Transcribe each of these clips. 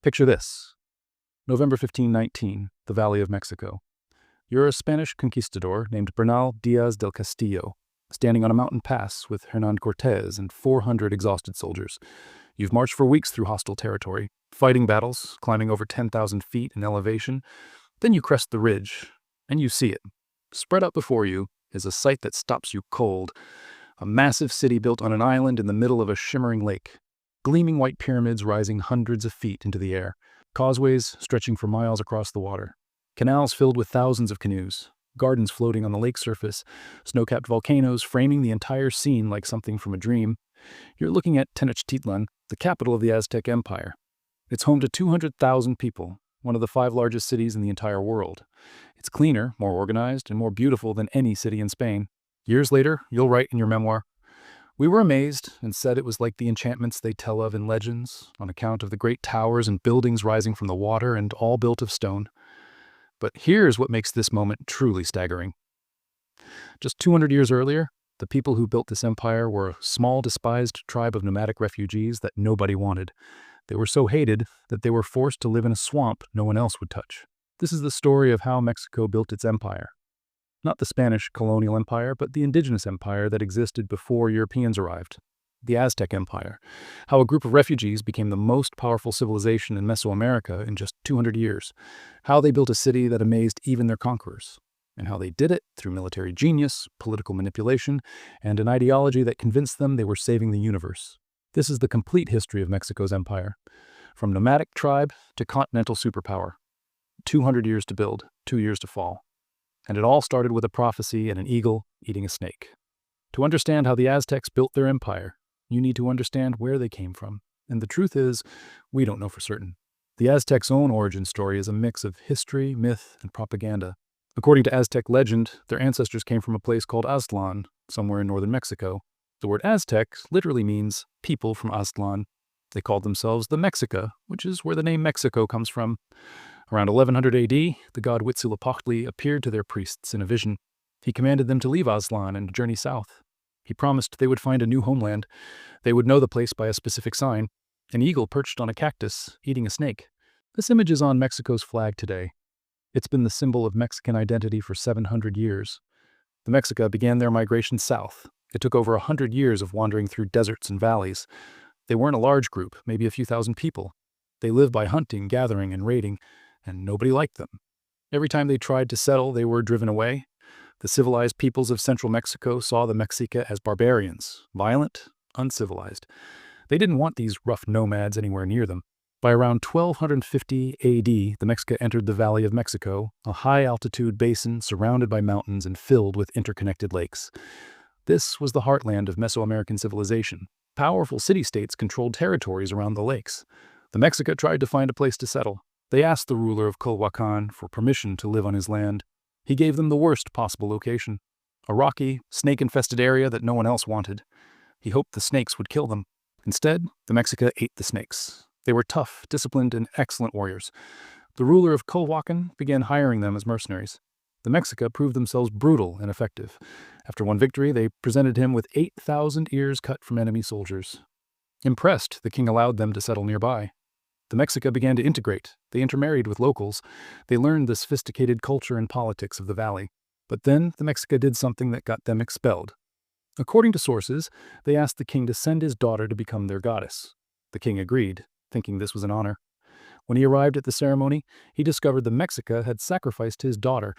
Picture this. November 1519, the Valley of Mexico. You're a Spanish conquistador named Bernal Diaz del Castillo, standing on a mountain pass with Hernán Cortés and 400 exhausted soldiers. You've marched for weeks through hostile territory, fighting battles, climbing over 10,000 feet in elevation. Then you crest the ridge, and you see it. Spread out before you is a sight that stops you cold. A massive city built on an island in the middle of a shimmering lake. Gleaming white pyramids rising hundreds of feet into the air. Causeways stretching for miles across the water. Canals filled with thousands of canoes. Gardens floating on the lake surface. Snow-capped volcanoes framing the entire scene like something from a dream. You're looking at Tenochtitlan, the capital of the Aztec Empire. It's home to 200,000 people, one of the 5 largest cities in the entire world. It's cleaner, more organized, and more beautiful than any city in Spain. Years later, you'll write in your memoir, "We were amazed and said it was like the enchantments they tell of in legends, on account of the great towers and buildings rising from the water and all built of stone." But here's what makes this moment truly staggering. Just 200 years earlier, the people who built this empire were a small, despised tribe of nomadic refugees that nobody wanted. They were so hated that they were forced to live in a swamp no one else would touch. This is the story of how Mexico built its empire. Not the Spanish colonial empire, but the indigenous empire that existed before Europeans arrived. The Aztec Empire. How a group of refugees became the most powerful civilization in Mesoamerica in just 200 years. How they built a city that amazed even their conquerors. And how they did it through military genius, political manipulation, and an ideology that convinced them they were saving the universe. This is the complete history of Mexico's empire. From nomadic tribe to continental superpower. 200 years to build, 2 years to fall. And it all started with a prophecy and an eagle eating a snake. To understand how the Aztecs built their empire, you need to understand where they came from. And the truth is, we don't know for certain. The Aztecs' own origin story is a mix of history, myth, and propaganda. According to Aztec legend, their ancestors came from a place called Aztlán, somewhere in northern Mexico. The word Aztec literally means people from Aztlán. They called themselves the Mexica, which is where the name Mexico comes from. Around 1100 AD, the god Huitzilopochtli appeared to their priests in a vision. He commanded them to leave Aztlán and journey south. He promised they would find a new homeland. They would know the place by a specific sign, an eagle perched on a cactus, eating a snake. This image is on Mexico's flag today. It's been the symbol of Mexican identity for 700 years. The Mexica began their migration south. It took over 100 years of wandering through deserts and valleys. They weren't a large group, maybe a few thousand people. They lived by hunting, gathering, and raiding, and nobody liked them. Every time they tried to settle, they were driven away. The civilized peoples of central Mexico saw the Mexica as barbarians, violent, uncivilized. They didn't want these rough nomads anywhere near them. By around 1250 AD, the Mexica entered the Valley of Mexico, a high-altitude basin surrounded by mountains and filled with interconnected lakes. This was the heartland of Mesoamerican civilization. Powerful city-states controlled territories around the lakes. The Mexica tried to find a place to settle. They asked the ruler of Culhuacan for permission to live on his land. He gave them the worst possible location, a rocky, snake-infested area that no one else wanted. He hoped the snakes would kill them. Instead, the Mexica ate the snakes. They were tough, disciplined, and excellent warriors. The ruler of Culhuacan began hiring them as mercenaries. The Mexica proved themselves brutal and effective. After one victory, they presented him with 8,000 ears cut from enemy soldiers. Impressed, the king allowed them to settle nearby. The Mexica began to integrate. They intermarried with locals. They learned the sophisticated culture and politics of the valley. But then the Mexica did something that got them expelled. According to sources, they asked the king to send his daughter to become their goddess. The king agreed, thinking this was an honor. When he arrived at the ceremony, he discovered the Mexica had sacrificed his daughter.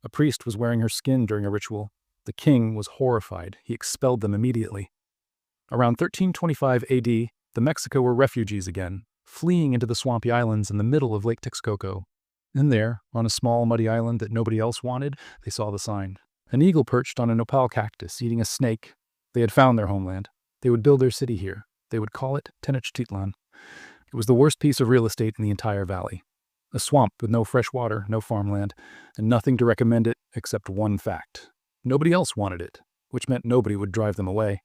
A priest was wearing her skin during a ritual. The king was horrified. He expelled them immediately. Around 1325 AD, the Mexica were refugees again, fleeing into the swampy islands in the middle of Lake Texcoco. And there, on a small muddy island that nobody else wanted, they saw the sign. An eagle perched on a nopal cactus, eating a snake. They had found their homeland. They would build their city here. They would call it Tenochtitlan. It was the worst piece of real estate in the entire valley. A swamp with no fresh water, no farmland, and nothing to recommend it except one fact. Nobody else wanted it, which meant nobody would drive them away.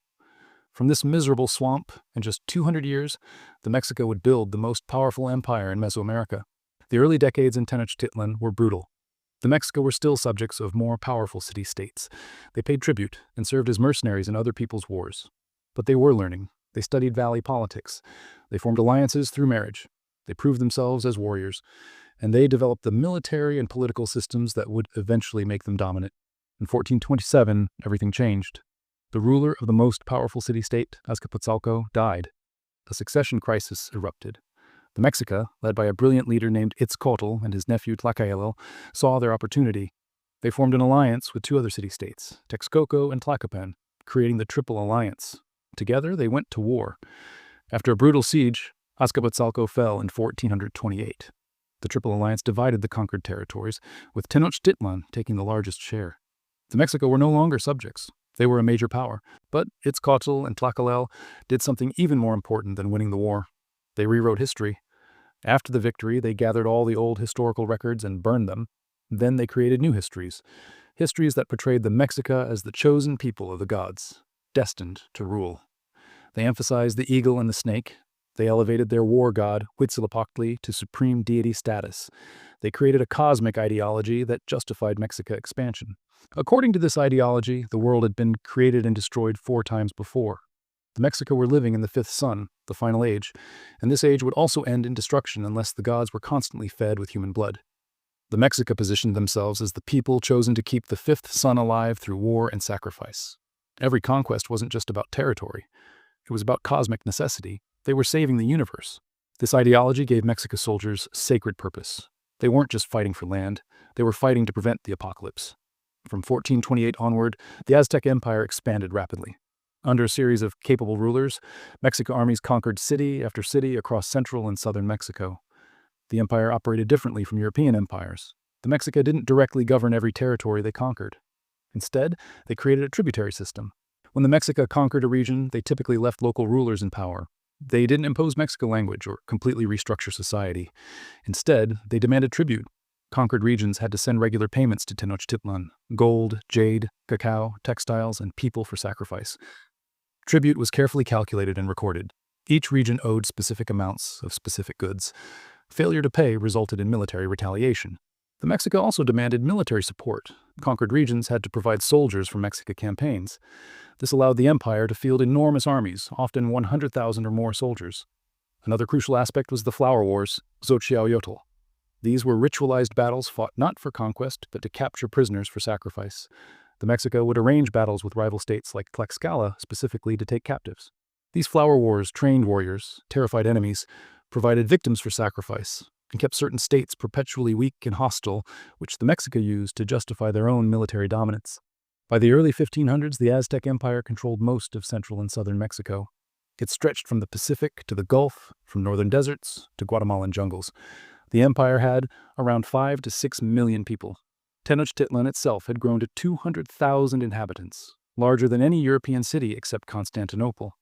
From this miserable swamp, in just 200 years, the Mexica would build the most powerful empire in Mesoamerica. The early decades in Tenochtitlan were brutal. The Mexica were still subjects of more powerful city-states. They paid tribute and served as mercenaries in other people's wars. But they were learning. They studied valley politics. They formed alliances through marriage. They proved themselves as warriors, and they developed the military and political systems that would eventually make them dominant. In 1427, everything changed. The ruler of the most powerful city-state, Azcapotzalco, died. A succession crisis erupted. The Mexica, led by a brilliant leader named Itzcoatl and his nephew Tlacaelel, saw their opportunity. They formed an alliance with two other city-states, Texcoco and Tlacopan, creating the Triple Alliance. Together, they went to war. After a brutal siege, Azcapotzalco fell in 1428. The Triple Alliance divided the conquered territories, with Tenochtitlan taking the largest share. The Mexico were no longer subjects. They were a major power, but Itzcoatl and Tlacaelel did something even more important than winning the war. They rewrote history. After the victory, they gathered all the old historical records and burned them. Then they created new histories that portrayed the Mexica as the chosen people of the gods, destined to rule. They emphasized the eagle and the snake. They elevated their war god, Huitzilopochtli, to supreme deity status. They created a cosmic ideology that justified Mexica expansion. According to this ideology, the world had been created and destroyed 4 times before. The Mexica were living in the 5th sun, the final age, and this age would also end in destruction unless the gods were constantly fed with human blood. The Mexica positioned themselves as the people chosen to keep the 5th sun alive through war and sacrifice. Every conquest wasn't just about territory. It was about cosmic necessity. They were saving the universe. This ideology gave Mexica soldiers sacred purpose. They weren't just fighting for land. They were fighting to prevent the apocalypse. From 1428 onward, the Aztec Empire expanded rapidly. Under a series of capable rulers, Mexican armies conquered city after city across central and southern Mexico. The empire operated differently from European empires. The Mexica didn't directly govern every territory they conquered. Instead, they created a tributary system. When the Mexica conquered a region, they typically left local rulers in power. They didn't impose Mexican language or completely restructure society. Instead, they demanded tribute. Conquered regions had to send regular payments to Tenochtitlan: gold, jade, cacao, textiles, and people for sacrifice. Tribute was carefully calculated and recorded. Each region owed specific amounts of specific goods. Failure to pay resulted in military retaliation. The Mexica also demanded military support. Conquered regions had to provide soldiers for Mexica campaigns. This allowed the empire to field enormous armies, often 100,000 or more soldiers. Another crucial aspect was the Flower Wars, Xochiaoyotl. These were ritualized battles fought not for conquest, but to capture prisoners for sacrifice. The Mexica would arrange battles with rival states like Tlaxcala specifically to take captives. These Flower Wars trained warriors, terrified enemies, provided victims for sacrifice, and kept certain states perpetually weak and hostile, which the Mexica used to justify their own military dominance. By the early 1500s, the Aztec Empire controlled most of central and southern Mexico. It stretched from the Pacific to the Gulf, from northern deserts to Guatemalan jungles. The empire had around 5 to 6 million people. Tenochtitlan itself had grown to 200,000 inhabitants, larger than any European city except Constantinople.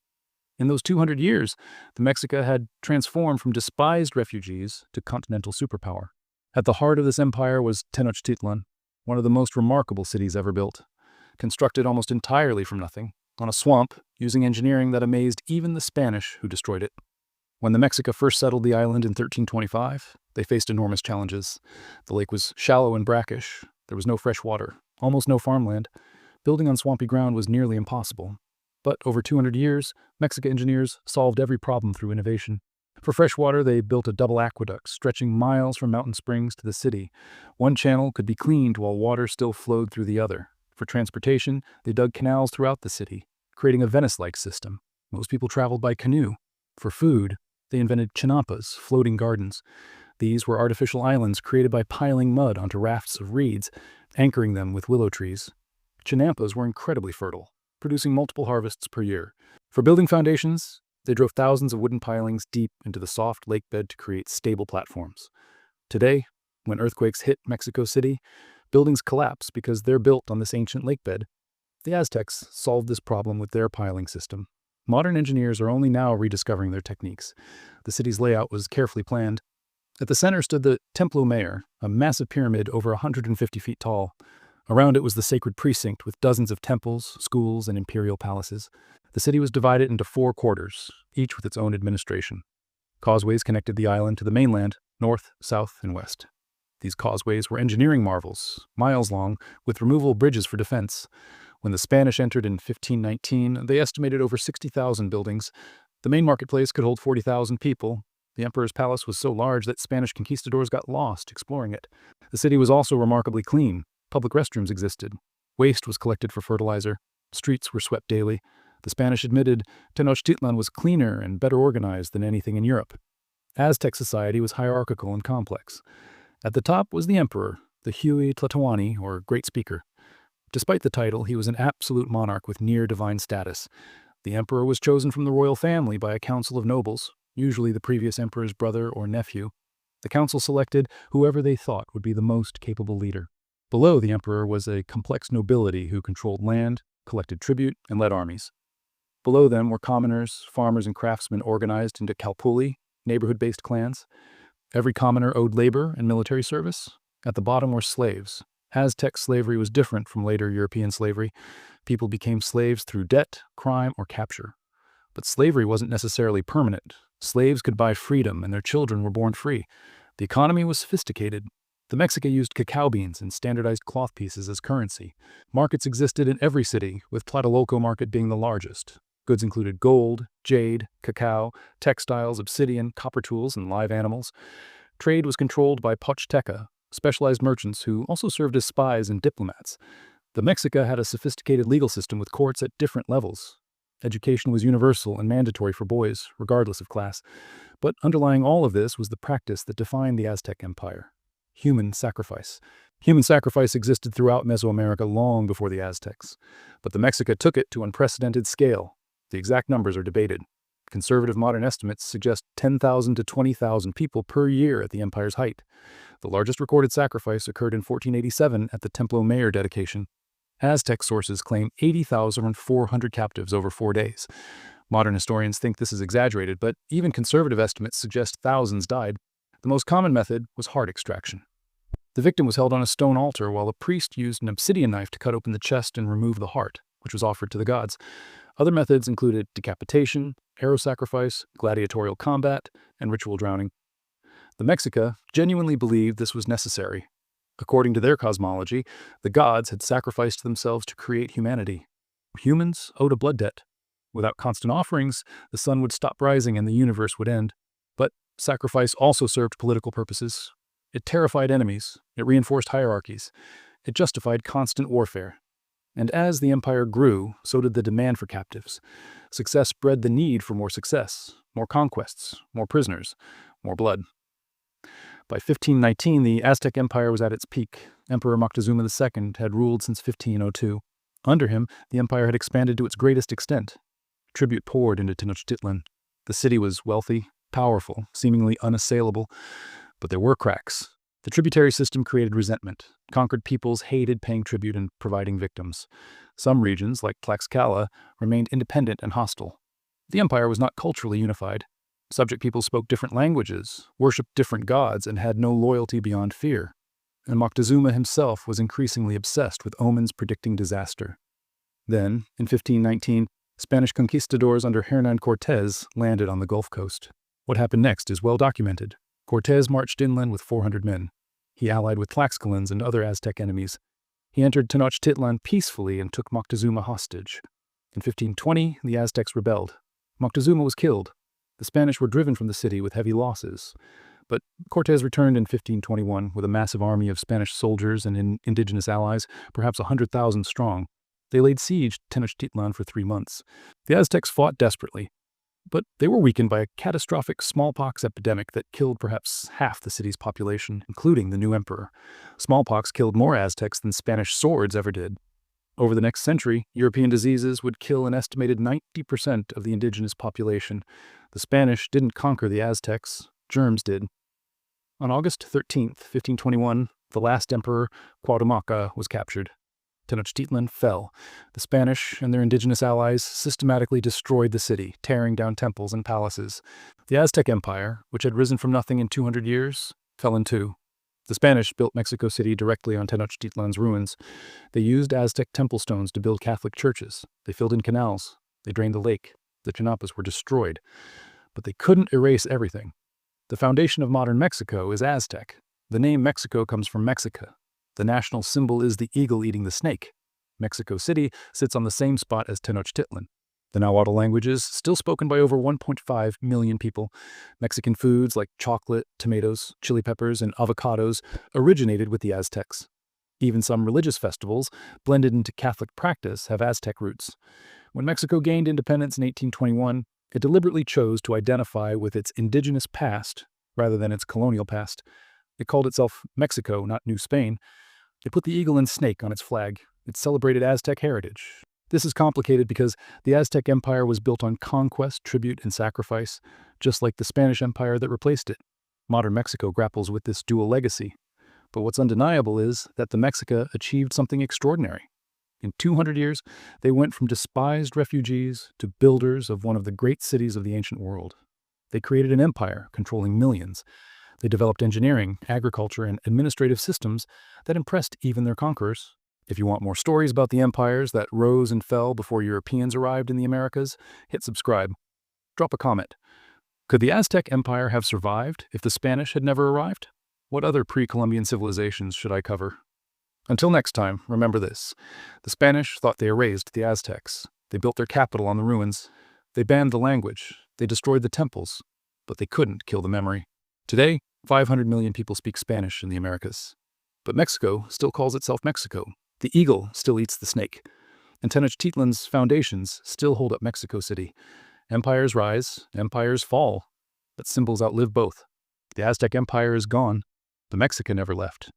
In those 200 years, the Mexica had transformed from despised refugees to continental superpower. At the heart of this empire was Tenochtitlan, one of the most remarkable cities ever built. Constructed almost entirely from nothing, on a swamp, using engineering that amazed even the Spanish who destroyed it. When the Mexica first settled the island in 1325, they faced enormous challenges. The lake was shallow and brackish. There was no fresh water, almost no farmland. Building on swampy ground was nearly impossible. But over 200 years, Mexican engineers solved every problem through innovation. For fresh water, they built a double aqueduct stretching miles from mountain springs to the city. One channel could be cleaned while water still flowed through the other. For transportation, they dug canals throughout the city, creating a Venice-like system. Most people traveled by canoe. For food, they invented chinampas, floating gardens. These were artificial islands created by piling mud onto rafts of reeds, anchoring them with willow trees. Chinampas were incredibly fertile, producing multiple harvests per year. For building foundations, they drove thousands of wooden pilings deep into the soft lake bed to create stable platforms. Today, when earthquakes hit Mexico City, buildings collapse because they're built on this ancient lake bed. The Aztecs solved this problem with their piling system. Modern engineers are only now rediscovering their techniques. The city's layout was carefully planned. At the center stood the Templo Mayor, a massive pyramid over 150 feet tall. Around it was the sacred precinct with dozens of temples, schools, and imperial palaces. The city was divided into 4 quarters, each with its own administration. Causeways connected the island to the mainland, north, south, and west. These causeways were engineering marvels, miles long, with removable bridges for defense. When the Spanish entered in 1519, they estimated over 60,000 buildings. The main marketplace could hold 40,000 people. The emperor's palace was so large that Spanish conquistadors got lost exploring it. The city was also remarkably clean. Public restrooms existed. Waste was collected for fertilizer. Streets were swept daily. The Spanish admitted Tenochtitlan was cleaner and better organized than anything in Europe. Aztec society was hierarchical and complex. At the top was the emperor, the Huey Tlatoani, or Great Speaker. Despite the title, he was an absolute monarch with near-divine status. The emperor was chosen from the royal family by a council of nobles, usually the previous emperor's brother or nephew. The council selected whoever they thought would be the most capable leader. Below the emperor was a complex nobility who controlled land, collected tribute, and led armies. Below them were commoners, farmers, and craftsmen organized into calpulli, neighborhood-based clans. Every commoner owed labor and military service. At the bottom were slaves. Aztec slavery was different from later European slavery. People became slaves through debt, crime, or capture. But slavery wasn't necessarily permanent. Slaves could buy freedom, and their children were born free. The economy was sophisticated. The Mexica used cacao beans and standardized cloth pieces as currency. Markets existed in every city, with Tlatelolco market being the largest. Goods included gold, jade, cacao, textiles, obsidian, copper tools, and live animals. Trade was controlled by Pochteca, specialized merchants who also served as spies and diplomats. The Mexica had a sophisticated legal system with courts at different levels. Education was universal and mandatory for boys, regardless of class. But underlying all of this was the practice that defined the Aztec Empire: human sacrifice. Human sacrifice existed throughout Mesoamerica long before the Aztecs. But the Mexica took it to unprecedented scale. The exact numbers are debated. Conservative modern estimates suggest 10,000 to 20,000 people per year at the empire's height. The largest recorded sacrifice occurred in 1487 at the Templo Mayor dedication. Aztec sources claim 80,400 captives over 4 days. Modern historians think this is exaggerated, but even conservative estimates suggest thousands died. The most common method was heart extraction. The victim was held on a stone altar while a priest used an obsidian knife to cut open the chest and remove the heart, which was offered to the gods. Other methods included decapitation, arrow sacrifice, gladiatorial combat, and ritual drowning. The Mexica genuinely believed this was necessary. According to their cosmology, the gods had sacrificed themselves to create humanity. Humans owed a blood debt. Without constant offerings, the sun would stop rising and the universe would end. But sacrifice also served political purposes. It terrified enemies. It reinforced hierarchies. It justified constant warfare. And as the empire grew, so did the demand for captives. Success bred the need for more success, more conquests, more prisoners, more blood. By 1519, the Aztec Empire was at its peak. Emperor Moctezuma II had ruled since 1502. Under him, the empire had expanded to its greatest extent. Tribute poured into Tenochtitlan. The city was wealthy, powerful, seemingly unassailable, but there were cracks. The tributary system created resentment. Conquered peoples hated paying tribute and providing victims. Some regions, like Tlaxcala, remained independent and hostile. The empire was not culturally unified. Subject peoples spoke different languages, worshipped different gods, and had no loyalty beyond fear. And Moctezuma himself was increasingly obsessed with omens predicting disaster. Then, in 1519, Spanish conquistadors under Hernán Cortés landed on the Gulf Coast. What happened next is well documented. Cortés marched inland with 400 men. He allied with Tlaxcalans and other Aztec enemies. He entered Tenochtitlan peacefully and took Moctezuma hostage. In 1520, the Aztecs rebelled. Moctezuma was killed. The Spanish were driven from the city with heavy losses. But Cortés returned in 1521 with a massive army of Spanish soldiers and indigenous allies, perhaps 100,000 strong. They laid siege to Tenochtitlan for 3 months. The Aztecs fought desperately, but they were weakened by a catastrophic smallpox epidemic that killed perhaps half the city's population, including the new emperor. Smallpox killed more Aztecs than Spanish swords ever did. Over the next century, European diseases would kill an estimated 90% of the indigenous population. The Spanish didn't conquer the Aztecs, germs did. On August 13th, 1521, the last emperor, Cuauhtémoc, was captured. Tenochtitlan fell. The Spanish and their indigenous allies systematically destroyed the city, tearing down temples and palaces. The Aztec Empire, which had risen from nothing in 200 years, fell in two. The Spanish built Mexico City directly on Tenochtitlan's ruins. They used Aztec temple stones to build Catholic churches. They filled in canals. They drained the lake. The Chinampas were destroyed. But they couldn't erase everything. The foundation of modern Mexico is Aztec. The name Mexico comes from Mexica. The national symbol is the eagle eating the snake. Mexico City sits on the same spot as Tenochtitlan. The Nahuatl language is still spoken by over 1.5 million people. Mexican foods like chocolate, tomatoes, chili peppers, and avocados originated with the Aztecs. Even some religious festivals, blended into Catholic practice, have Aztec roots. When Mexico gained independence in 1821, it deliberately chose to identify with its indigenous past rather than its colonial past. It called itself Mexico, not New Spain. It put the eagle and snake on its flag. It celebrated Aztec heritage. This is complicated because the Aztec Empire was built on conquest, tribute, and sacrifice, just like the Spanish Empire that replaced it. Modern Mexico grapples with this dual legacy. But what's undeniable is that the Mexica achieved something extraordinary. In 200 years, they went from despised refugees to builders of one of the great cities of the ancient world. They created an empire controlling millions. They developed engineering, agriculture, and administrative systems that impressed even their conquerors. If you want more stories about the empires that rose and fell before Europeans arrived in the Americas, hit subscribe. Drop a comment. Could the Aztec Empire have survived if the Spanish had never arrived? What other pre-Columbian civilizations should I cover? Until next time, remember this. The Spanish thought they erased the Aztecs. They built their capital on the ruins. They banned the language. They destroyed the temples. But they couldn't kill the memory. Today, 500 million people speak Spanish in the Americas. But Mexico still calls itself Mexico. The eagle still eats the snake. And Tenochtitlan's foundations still hold up Mexico City. Empires rise, empires fall. But symbols outlive both. The Aztec Empire is gone. The Mexica never left.